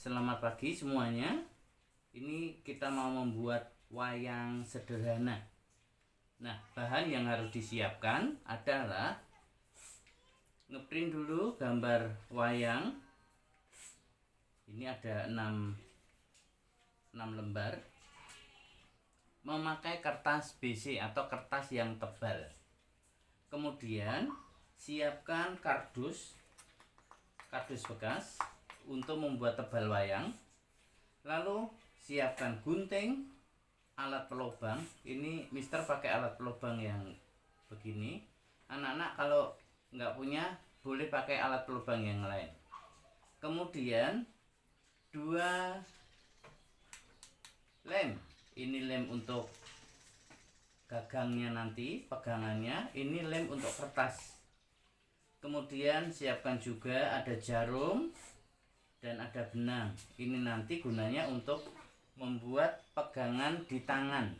Selamat pagi semuanya. Ini kita mau membuat wayang sederhana. Nah, bahan yang harus disiapkan adalah ngeprint dulu gambar wayang. Ini ada 6 lembar. Memakai kertas BC atau kertas yang tebal. Kemudian siapkan kardus bekas untuk membuat tebal wayang. Lalu siapkan gunting, alat pelobang. Ini Mister pakai alat pelobang yang begini. Anak-anak kalau nggak punya boleh pakai alat pelobang yang lain. Kemudian 2 lem. Ini lem untuk gagangnya nanti, pegangannya. Ini lem untuk kertas. Kemudian siapkan juga ada jarum dan ada benang. Ini nanti gunanya untuk membuat pegangan di tangan.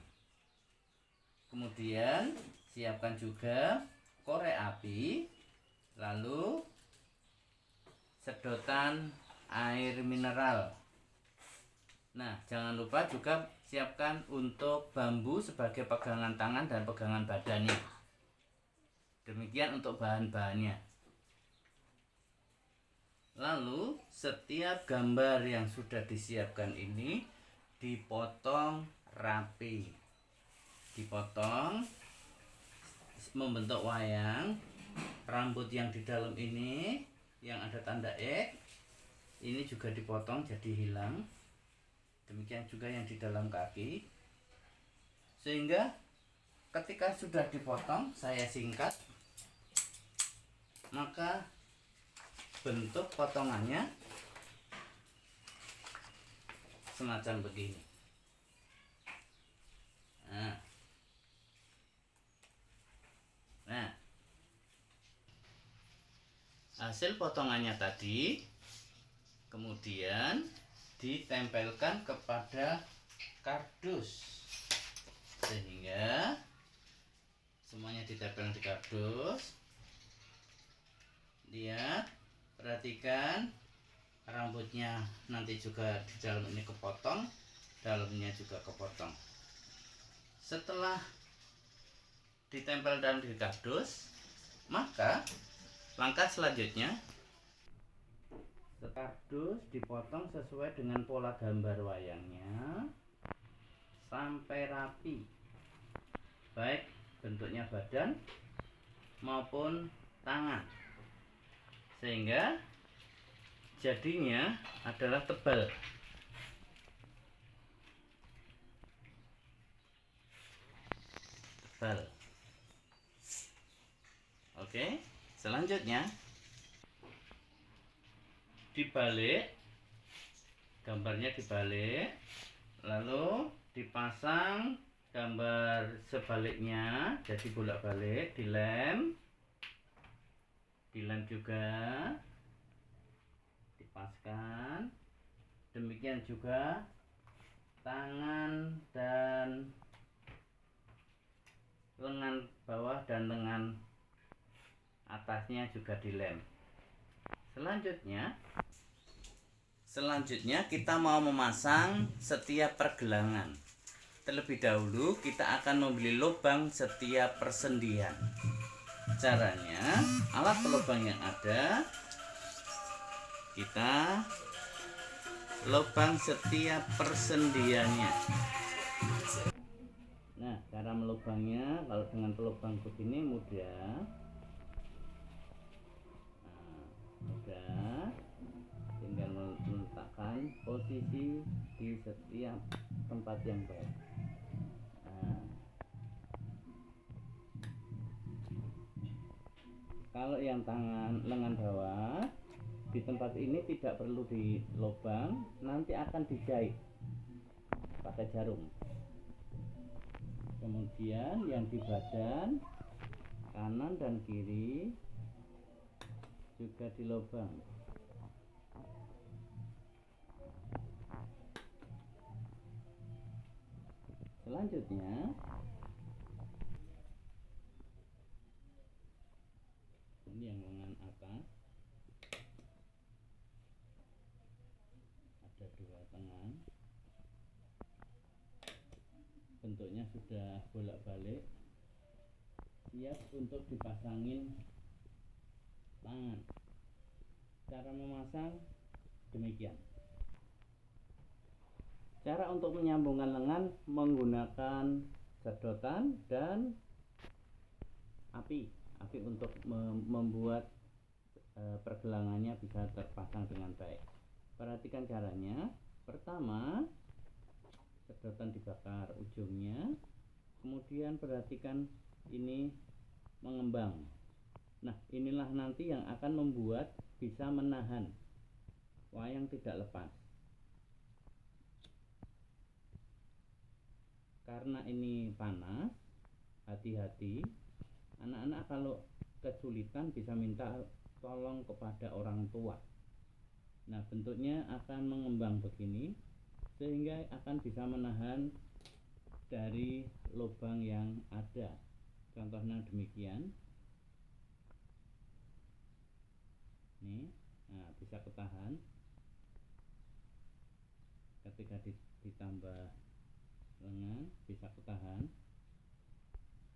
Kemudian siapkan juga korek api, lalu sedotan air mineral. Nah, jangan lupa juga siapkan untuk bambu sebagai pegangan tangan dan pegangan badannya. Demikian untuk bahan-bahannya. Lalu setiap gambar yang sudah disiapkan ini dipotong rapi. Dipotong membentuk wayang. Rambut yang di dalam ini yang ada tanda X ini juga dipotong jadi hilang. Demikian juga yang di dalam kaki. Sehingga ketika sudah dipotong, saya singkat, maka bentuk potongannya semacam begini. Nah, hasil potongannya tadi kemudian ditempelkan kepada kardus, sehingga semuanya ditempel di kardus. Lihat, perhatikan rambutnya nanti juga di dalam ini kepotong, dalamnya juga kepotong. Setelah ditempel dalam di kardus, maka langkah selanjutnya kardus dipotong sesuai dengan pola gambar wayangnya sampai rapi, baik bentuknya badan maupun tangan, sehingga jadinya adalah tebal. Oke, selanjutnya dibalik, gambarnya dibalik, lalu dipasang gambar sebaliknya, jadi bolak-balik, dilem juga, dipaskan. Demikian juga tangan dan lengan bawah dan lengan atasnya juga dilem. Selanjutnya kita mau memasang setiap pergelangan. Terlebih dahulu kita akan membeli lubang setiap persendian. Caranya, alat pelubang yang ada kita lubang setiap persendiannya. Nah, cara melubangnya kalau dengan pelubang begini mudah. Tinggal meletakkan posisi di setiap tempat yang baik. Kalau yang lengan bawah di tempat ini tidak perlu dilubang, nanti akan dijahit pakai jarum. Kemudian yang di badan kanan dan kiri juga dilubang. Selanjutnya ini yang lengan atas bentuknya sudah bolak-balik, siap untuk dipasangin tangan. Cara memasang demikian. Cara untuk menyambungkan lengan menggunakan sedotan dan api untuk membuat pergelangannya bisa terpasang dengan baik. Perhatikan caranya. Pertama, sedotan dibakar ujungnya, kemudian perhatikan ini mengembang. Nah, inilah nanti yang akan membuat bisa menahan wayang tidak lepas. Karena ini panas, hati-hati. Anak-anak kalau kesulitan bisa minta tolong kepada orang tua. Nah, bentuknya akan mengembang begini sehingga akan bisa menahan dari lubang yang ada. Contohnya demikian. Nih, nah bisa ketahan ketika ditambah lengan, bisa ketahan.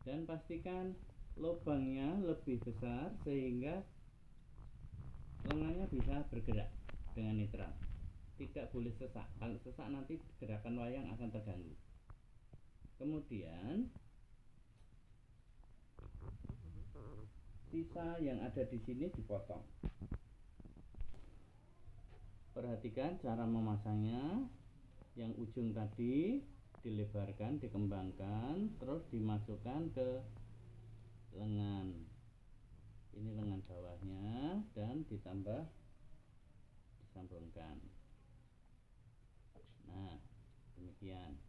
Dan pastikan lubangnya lebih besar sehingga lengannya bisa bergerak dengan netral. Tidak boleh sesak. Kalau sesak nanti gerakan wayang akan terganggu. Kemudian sisa yang ada di sini dipotong. Perhatikan cara memasangnya. Yang ujung tadi dilebarkan, dikembangkan, terus dimasukkan ke lengan. Ini lengan bawahnya dan ditambah disambungkan. Nah, demikian.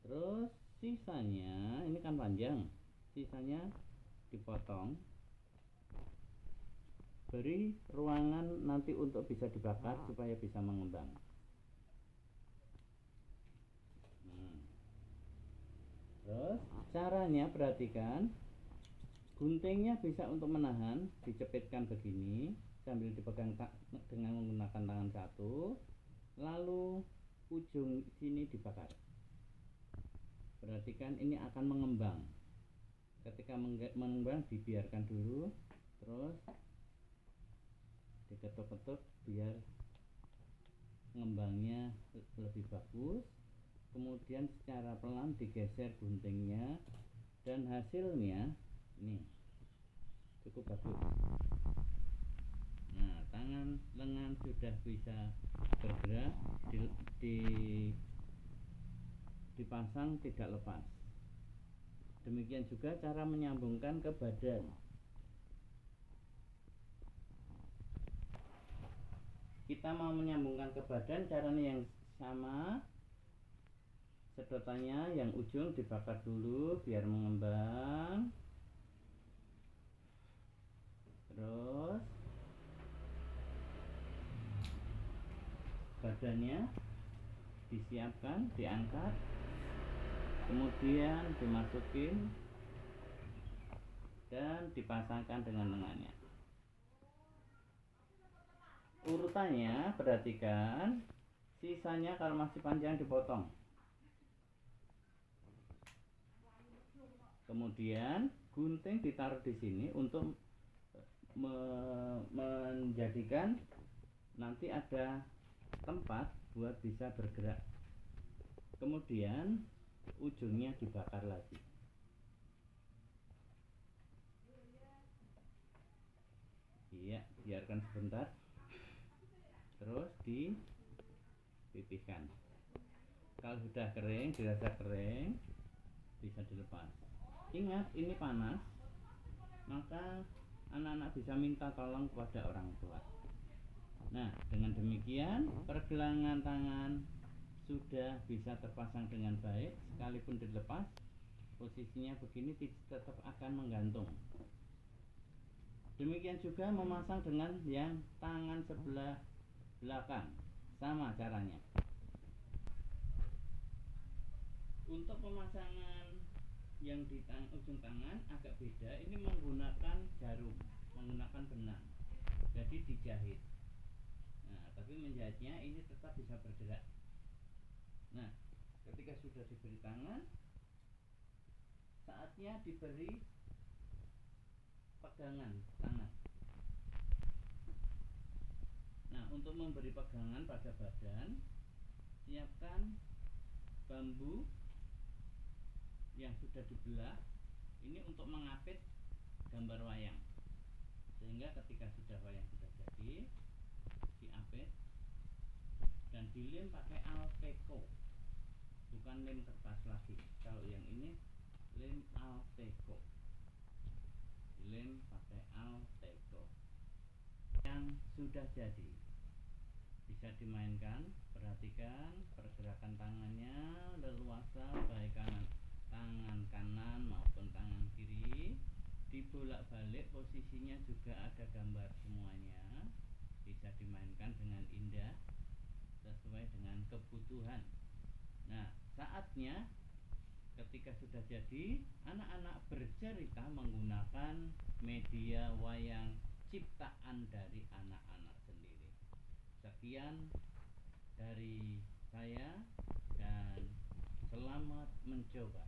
Terus sisanya, ini kan panjang, sisanya dipotong. Beri ruangan nanti untuk bisa dibakar supaya bisa mengembang. Terus caranya perhatikan, guntingnya bisa untuk menahan, dicepitkan begini sambil dipegang dengan menggunakan tangan satu, lalu ujung sini dibakar. Perhatikan ini akan mengembang. Ketika mengembang dibiarkan dulu, terus diketuk-ketuk biar ngembangnya lebih bagus. Kemudian secara pelan digeser guntingnya dan hasilnya ini cukup bagus. Nah, tangan lengan sudah bisa bergerak, dipasang tidak lepas. Demikian juga cara menyambungkan ke badan. Kita mau menyambungkan ke badan, caranya yang sama. Sedotannya yang ujung dibakar dulu biar mengembang. Terus badannya disiapkan, diangkat, kemudian dimasukin dan dipasangkan dengan lengannya. Urutannya perhatikan, sisanya kalau masih panjang dipotong. Kemudian gunting ditaruh di sini untuk menjadikan nanti ada tempat buat bisa bergerak. Kemudian ujungnya dibakar lagi. Iya, biarkan sebentar. Terus dipipihkan. Kalau sudah kering, dirasa kering, bisa dilepas. Ingat, ini panas, maka anak-anak bisa minta tolong kepada orang tua. Nah, dengan demikian pergelangan tangan sudah bisa terpasang dengan baik. Sekalipun dilepas, posisinya begini tetap akan menggantung. Demikian juga memasang dengan yang tangan sebelah belakang, sama caranya. Untuk pemasangan yang di ujung tangan agak beda. Ini menggunakan jarum, menggunakan benang, jadi dijahit. Nah, tapi menjahitnya ini tetap bisa bergerak. Nah, Ketika sudah diberi tangan, saatnya diberi pegangan tangan. Nah, untuk memberi pegangan pada badan, siapkan bambu yang sudah dibelah. Ini untuk mengapit gambar wayang, sehingga ketika wayang sudah jadi, diapit dan dilem pakai Alteco, bukan lem kertas lagi. Kalau yang ini lem Alteco, dilem pakai Alteco. Yang sudah jadi bisa dimainkan. Perhatikan pergerakan tangannya leluasa, baik tangan kanan maupun tangan kiri, dibolak-balik, posisinya juga ada gambar semuanya. Bisa dimainkan dengan indah sesuai dengan kebutuhan. Nah, saatnya ketika sudah jadi, anak-anak bercerita menggunakan media wayang ciptaan dari anak-anak sendiri. Sekian dari saya dan selamat mencoba.